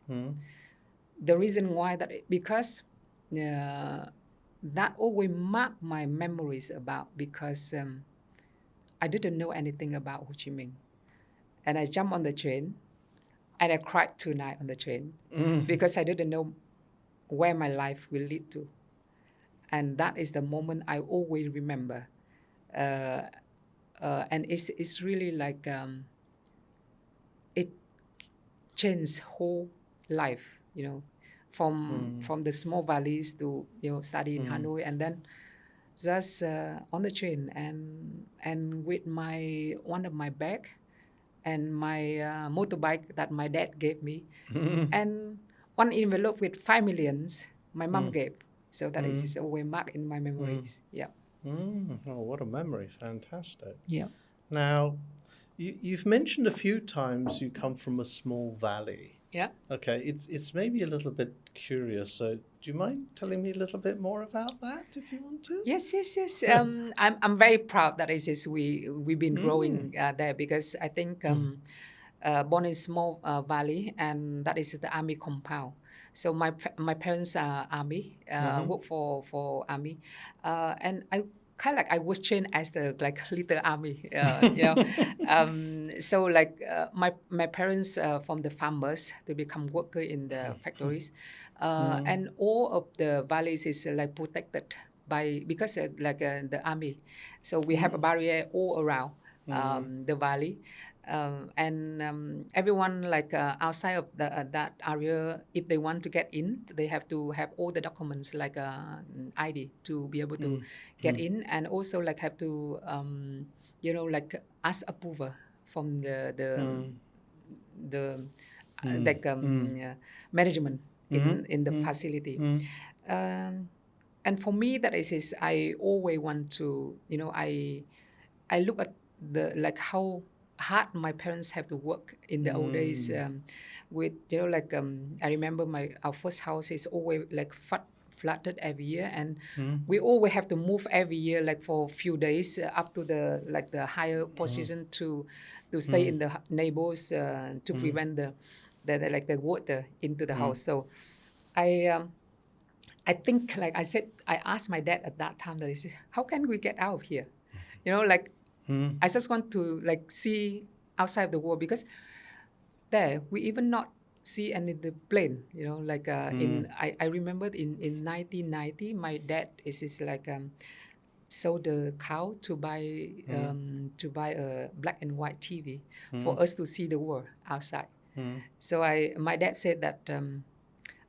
The reason why because that always marked my memories about, because I didn't know anything about Ho Chi Minh, and I jumped on the train, and I cried 2 nights on the train because I didn't know where my life will lead to, and that is the moment I always remember, and it's really like it changed whole life, from the small valleys to study in Hanoi, and then just on the train, and with one of my bag and my motorbike that my dad gave me, and one envelope with 5 millions my mom gave. So that is always marked in my memories. Yeah. Oh, what a memory! Fantastic. Yeah. Now, you've mentioned a few times you come from a small valley. Yeah. Okay, it's maybe a little bit curious. So, do you mind telling me a little bit more about that, if you want to? Yes. I'm very proud that we've been growing there, because I think born in small valley, and that is the army compound. So my parents are army, work for army, and I kind of like I was trained as the like little army, so like my parents from the farmers to become worker in the factories, and all of the valleys is like protected by, because the army, so we have a barrier all around the valley. And everyone like outside of that area, if they want to get in, they have to have all the documents like ID to be able to get in, and also like have to like ask approval from the management in the facility. And for me, that is I always want to I look at the like how hard my parents have to work in the old days, with I remember our first house is always like flooded every year, and we always have to move every year, like for a few days up to the higher position to stay in the neighbors to prevent the water into the house. So I think, like I said, I asked my dad at that time that he said, how can we get out of here? Like I just want to like see outside of the world, because there we even not see any the plane. Like I remember in 1990, my dad is like sold the cow to buy a black and white TV for us to see the world outside. So my dad said that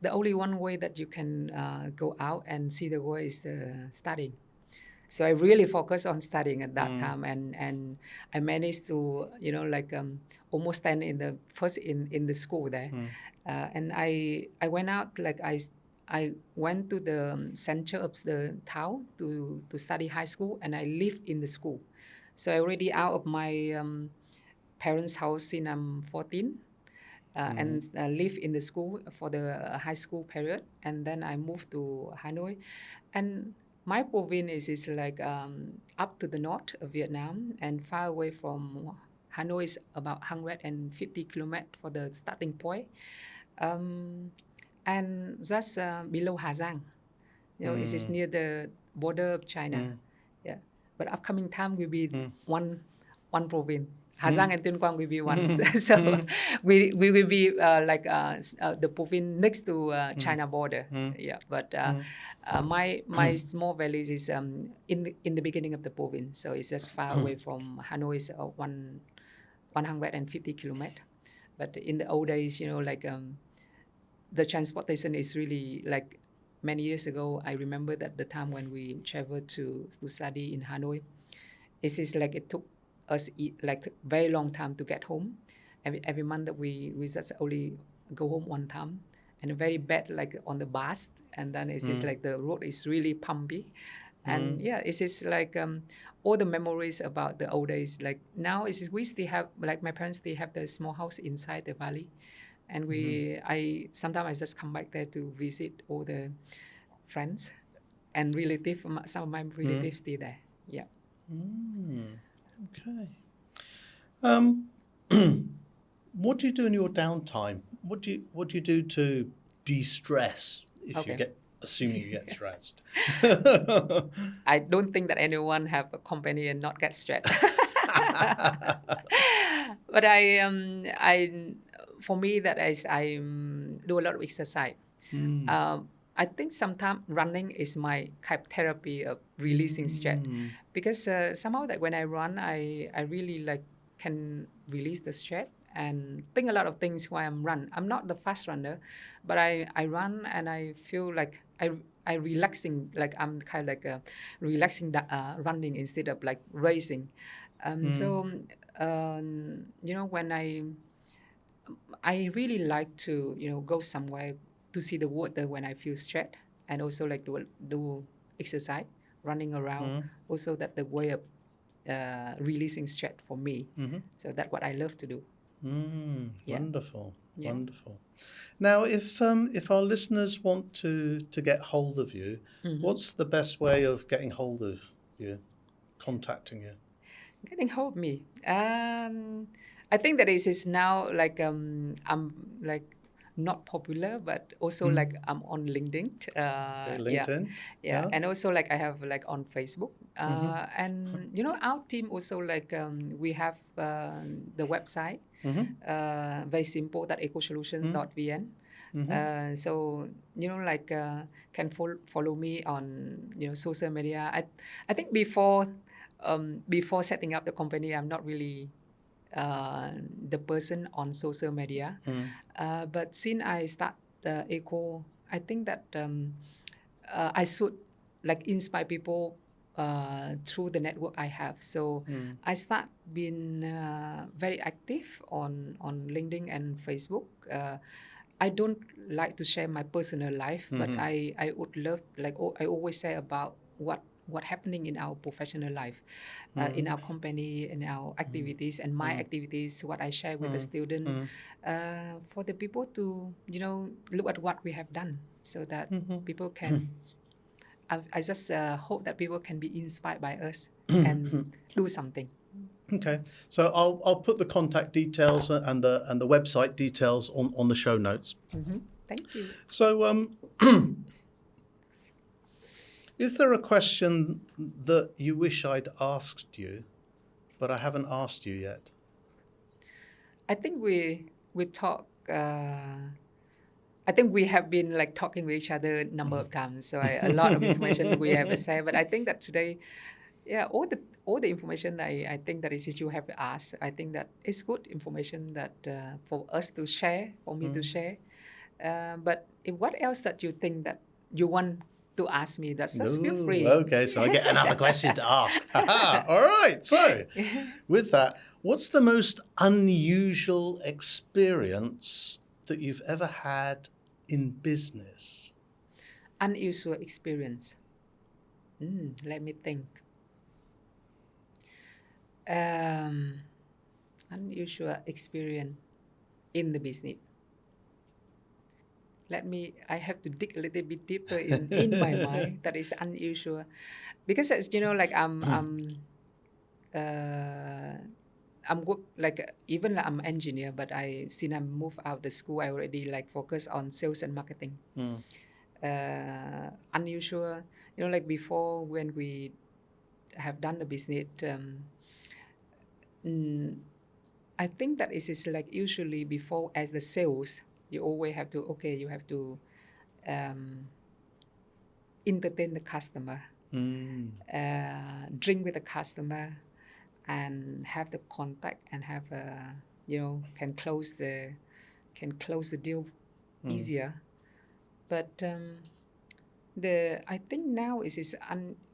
the only one way that you can go out and see the world is studying. So I really focused on studying at that time, and I managed to like almost stand in the first in the school there, and I went out, like I went to the center of the town to study high school, and I lived in the school. So I already out of my parents' house since I'm 14. And live in the school for the high school period, and then I moved to Hanoi, and my province is like up to the north of Vietnam and far away from Hanoi. Is about 150 kilometers for the starting point, and just below Hà Giang. It is near the border of China. Yeah, but upcoming time will be one province. Hà Giang and Tuyên Quang will be one. So we will be the province next to China border. Yeah, but my small village is in the beginning of the province, so it's just far away from Hanoi. Is 150 kilometers. But in the old days, like the transportation is really like many years ago. I remember that the time when we traveled to study in Hanoi, it is like it took us like very long time to get home. Every month that we just only go home one time, and very bad like on the bus, and then it's just like the road is really pumpy, and yeah, it's just like all the memories about the old days. Like now it's just, we still have, like my parents, they have the small house inside the valley, and I sometimes I just come back there to visit all the friends and relatives. Some of my relatives stay there. Yeah. Okay. What do you do in your downtime? What do you do to de-stress if you get, assuming you get stressed? I don't think that anyone have a company and not get stressed. But for me, that is I do a lot of exercise. I think sometimes running is my kind of therapy of releasing stress, because somehow that when I run, I really like can release the stress and think a lot of things while I'm run. I'm not the fast runner, but I run and I feel like I relaxing, like I'm kind of like relaxing running instead of like racing. So when I really like to go somewhere to see the water when I feel stressed, and also like do exercise, running around. Also that the way of releasing stress for me. So that's what I love to do. Yeah. Wonderful, wonderful. Now, if our listeners want to get hold of you, what's the best way of getting hold of you, contacting you? Getting hold of me. I think that is now like I'm like not popular, but also like I'm on LinkedIn. LinkedIn. Yeah, and also like I have like on Facebook. And our team also like we have the website. Very simple, that ecosolutions.vn. So like can follow me on social media. I think before setting up the company, I'm not really the person on social media. But since I start the eco, I think that I should like inspire people through the network I have. So I start being very active on LinkedIn and Facebook. I don't like to share my personal life, but I would love, like I always say about what happening in our professional life, in our company, in our activities and my activities, what I share with the student, for the people to look at what we have done, so that people can I just hope that people can be inspired by us and do something. Okay, so I'll put the contact details and the website details on the show notes. Thank you. So, is there a question that you wish I'd asked you, but I haven't asked you yet? I think we talk. I think we have been like talking with each other a number of times. So a lot of information we have to say. But I think that today, yeah, all the information I think that is you have asked. I think that it's good information that for us to share, for me to share. But what else that you think that you want to ask me? That's just feel free. Okay, so I get another question to ask. All right. So, with that, what's the most unusual experience that you've ever had in business? Unusual experience. Let me think. Unusual experience in the business. I have to dig a little bit deeper in my mind. That is unusual, because as you know, like I'm work like even like I'm engineer, but since I moved out the school, I already like focus on sales and marketing. Unusual, like before when we have done the business, I think that it is like usually before as the sales, you always have to entertain the customer, drink with the customer, and have the contact and have can close the deal easier. But I think now it is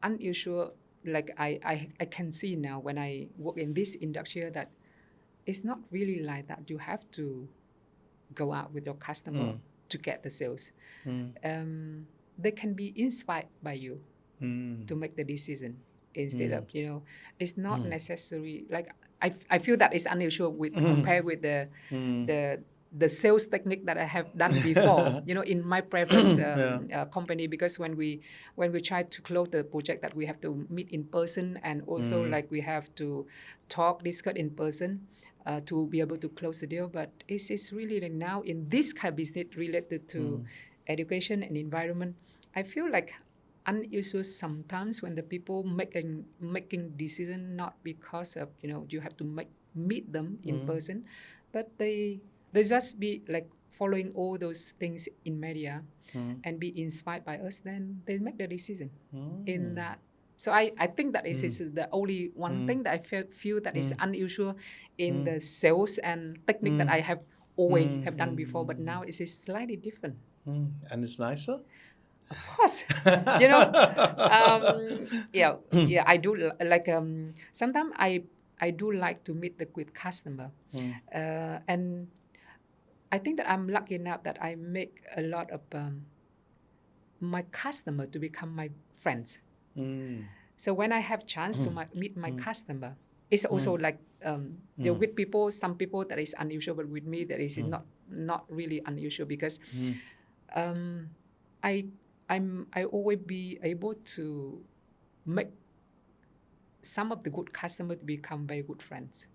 unusual. Like I can see now when I work in this industry that it's not really like that. You have to go out with your customer to get the sales. They can be inspired by you to make the decision instead of it's not necessary. Like I feel that it's unusual with compared with the sales technique that I have done before, in my previous company, because when we try to close the project, that we have to meet in person, and also like we have to discuss in person to be able to close the deal. But it is really like now in this kind of business related to education and environment, I feel like unusual sometimes when the people making decision not because of you have to meet them in person, but they just be like following all those things in media and be inspired by us, then they make the decision in that. So I think that is the only one thing that I feel that is unusual in the sales and technique that I have always have done before, but now it is slightly different. And it's nicer? Of course, yeah, I do like sometimes I do like to meet with customer, and I think that I'm lucky enough that I make a lot of my customer to become my friends. So when I have chance to meet my customer, it's also like with people, some people that is unusual, but with me that is not really unusual, because I always be able to make some of the good customers to become very good friends.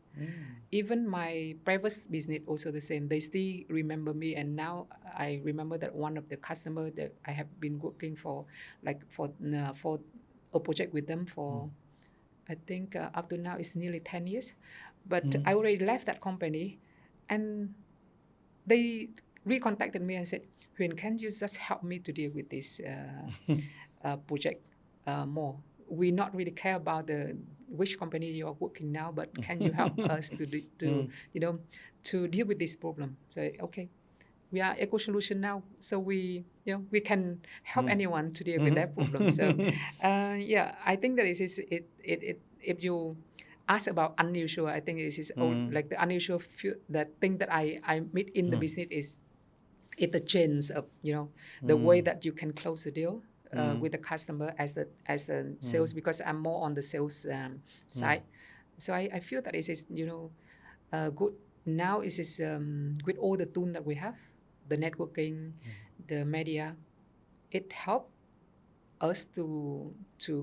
Even my previous business also the same. They still remember me, and now I remember that one of the customers that I have been working for, like for a project with them for, I think up to now it's nearly 10 years. But I already left that company, and they recontacted me and said, Huyen, can you just help me to deal with this project more? We not really care about which company you are working now, but can you help us to deal with this problem? So okay, we are Eco Solution now, so we can help anyone to deal with that problem. So I think that if you ask about unusual, I think this is like the unusual the thing that I meet in the business is the change of the way that you can close the deal with the customer as the sales, because I'm more on the sales side. So I feel that it is good now. It is with all the tools that we have, the networking, the media, it helps us to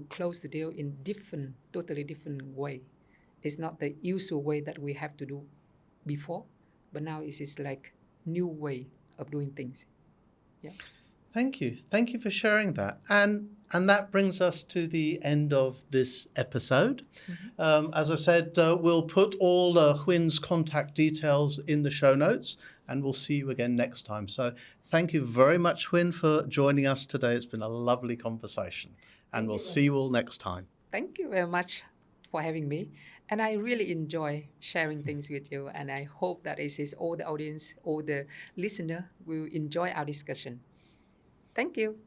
close the deal in totally different way. It's not the usual way that we have to do before, but now it is like new way of doing things. Yeah. Thank you. Thank you for sharing that. And that brings us to the end of this episode. As I said, we'll put all Huyen's contact details in the show notes, and we'll see you again next time. So thank you very much, Huyen, for joining us today. It's been a lovely conversation, and we'll see you all next time. Thank you very much for having me. And I really enjoy sharing things with you. And I hope that all the audience, all the listener will enjoy our discussion. Thank you.